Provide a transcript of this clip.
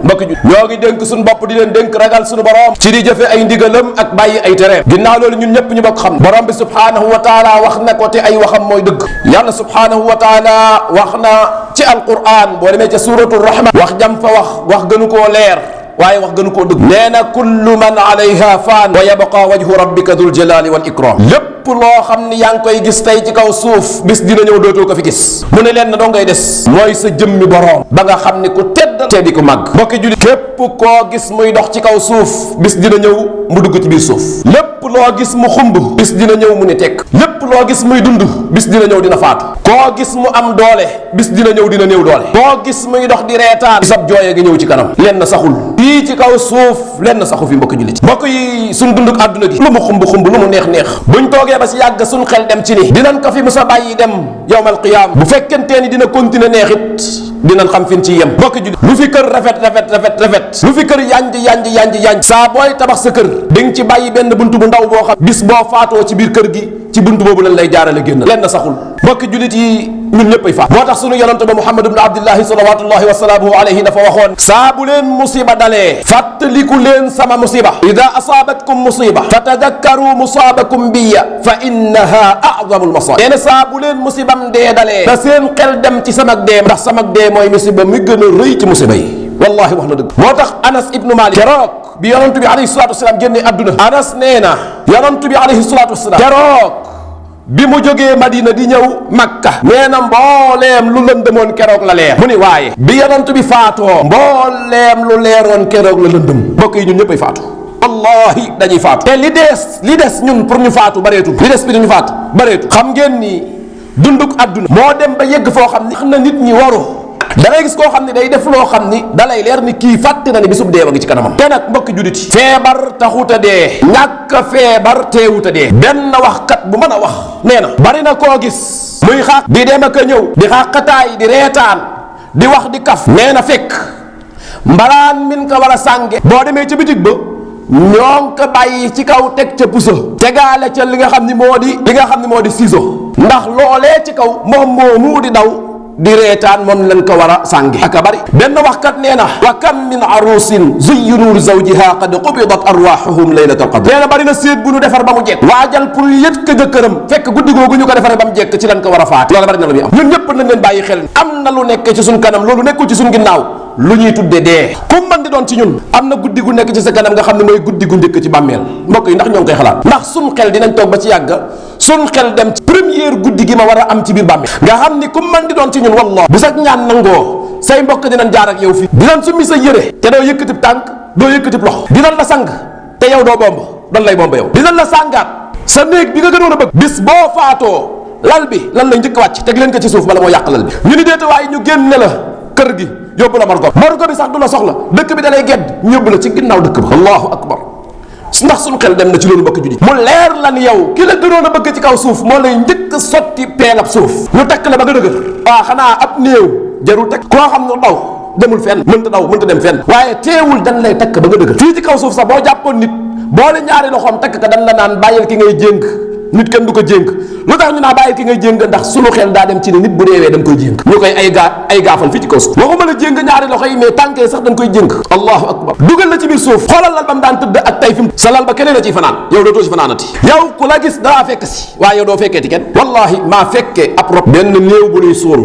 mbokk ju ñoo ngi dénk suñu bopp di leen dénk ragal suñu borom ci di jëfe ay ndigalam ak bàyyi ay tereem. ginnaaw loolu ñun ñëpp ñu bokk xam borom bi subhanahu wa taala wax na ko te ay waxam mooy dëgg. yàlla subhanahu wa taala wax na ci alquran boo demee ca suratu rahman wax jam fa wax gënu koo leer waaye wax gënu koo dëgg. nee na kullu man alayha faan wa yabqa wajhu rabbika dul jalali wal ikram. lépp loo xam ni yaa ngi koy gis tey ci kaw suuf bis dina ñëw dootoo ko fi gis. mu ne leen na doo ngay des mooy sa jëmmi borom ba nga xam ni ku tedd te di ko màgg. mbokki jullit képp koo gis muy dox ci kaw suuf bis dina ñëw mu dugg ci biir suuf. lépp loo gis mu xumb bis dina ñëw mu ne tekk. lépp loo gis muy dund bis dina ñëw dina faatu. koo gis mu am doole bis dina ñëw dina néew doole. koo gis muy dox di reetaan sab jooye gi ñëw ci kanam. lenn saxul fii ci kaw suuf lenn saxu fi mbokki jullit. mbokk yi suñ dunduk àdduna gi lu mu xumb xumb lu mu neex neex buñ toogee ba si yàgg suñ xel dem ci ni dinañ ko fi musa bàyyi dem yawmal qiyaam bu fekkentee ni dina continuer neexit dinañ xam fin ci yem. mbokki jullit lu fi kër rafet lu fi kër yanj saa booy tabax sa kër di nga ci bàyyi benn buntu bu ndaw boo xam bis boo faatoo ci biir kër gi ci buntu boobu lañ lay jaarale génn. lenn saxul mbokki jullit yi ñun ñëpp ay faat. moo tax sunu yonante ba Muhammad ibn Abdillahi salawatullahi wa salaamuhu alayhi dafa waxoon saa bu leen musiba dalee fàttaliku leen sama musiba. ida asaabatkum musiba fatadakkaru musaabakum biya fa innaha a'zamul masaib. nee na saa bu leen musibam dee dalee da seen xel dem ci samak dee ndax samak dee mooy musiba mi gën a rëy ci musiba yi. wallahi wax na dëgg. moo tax Anas ibnu Malik keroog bi yonantu bi alayhi salatu wasalaam génne adduna Anas nee na yonantu bi alayhi salatu wasalaam keroog bi mu jógee Madina di ñëw Makka nee na mbooleem lu lëndëmoon keroog la leer. mu ni waaye bi yonantu bi faatoo mbooleem lu leeroon keroog la lëndëm. mbokk yi ñun ñëpp ay faatu wallahi dañuy faatu te li des ñun pour ñu faatu bareetul. li des bi ñu faatu bareetul. xam ngeen ni dunduk adduna moo dem ba yegg foo xam ni xam na nit ñi waru da ngay gis koo xam ne day def loo xam ni da lay leer ni kii fàtte na ni bisub dee wa ngi ci kanamam. te nag mbokki jullit yi feebar taxut a dee ñàkk feebar teewut a dee. benn waxkat bu mën a wax nee na bari na koo gis muy xaq di dem ak a ñëw di xaqataay di reetaan di wax di kaf nee na fekk mbalaan min ko war a sànge boo demee ca bitig ba ñoo ko bàyyi ci kaw teg ca puso tegaale ca li nga xam ni moo di ciseau ndax loolee ci kaw moom moomu di daw di reetaan moom lañ ko war a sàngi aka bari. benn waxkat nee na wa kam min arusin zuyyinu li zawjiha qad qubidat arwahuhum laylatal qadr. nee na bari na séet bu ñu defar ba mu jekk waajal pour yët ko jëkkëram fekk guddi googu ñu ko defaree ba mu jekk ci lañ ko war a faat. loolu bari na lu muy am ñun ñëpp nañ leen bàyyi xel am na lu nekk ci suñ kanam loolu nekkul ci suñ ginnaaw lu ñuy tudde dee. ku man di doon ci ñun am na guddi gu nekk ci sa kanam nga xam ne mooy guddi gu njëkk ci bàmmeel. mbokk yi ndax ñoo ngi koy xalaat ndax suñ xel dinañ toog ba ci yàgg suñ xel dem ci première guddi gi ma war a am ci biir bàmmeel nga xam ni ku man di doon ci ñun wallah bu sax ñaan nangoo say mbokk dinañ jaar ak yow fii dinañ summi sa yére te doo yëkkatib tànk doo yëkkatib loxo dinañ la sang te yow doo bomb dan lay bomb yow dinañ la sàngaat sa néeg bi nga gënoon a bëgg bis boo faatoo lal bi lan lay njëkk wàcc teg leen ko ci suuf bala moo yàq lal bi ñu ni déeta waaye ñu génne la kër gi yóbbu la morgo bi sax du la soxla dëkk bi da lay gedd ñóbbu la ci ginnaaw dëkk ba allahu akbar ndax suñu xel dem na ci loolu mbokk jullit mu leer la ni yow ki la gënoon a bëgg ci kaw suuf moo lay njëkk a sotti peelab suuf ñu tekk la ba nga dëgër waaw xanaa ab néew jarul tekk koo xam ne daw demul fenn mënta dem fenn waaye teewul dañ lay tekk ba nga dëgër fii ci kaw suuf sax boo jàppoon nit boole ñaari loxoom tekk ka dañ la naan bàyyil ki ngay jénk nit kenn du ko jénk lu tax ñu naa bàyyil ki ngay jénk ndax sunu xel daa dem ci ne nit bu deewee dañ koy jénk ñu koy ay gaafal fii ci kaw suuf waxuma la jénk ñaari loxo yi mais tànkee sax dañ koy jénk allahu akbar dugal la ci biir suuf xoolal lal ba mu daan tëdd ak tay fi mu sa lal ba keneen a ciy fanaan yow dootoo ci fanaanati yow ku la gis daa fekk si waaye yow doo fekkeeti kenn wallahi maa fekkee ab rob benn néew bu nuy suul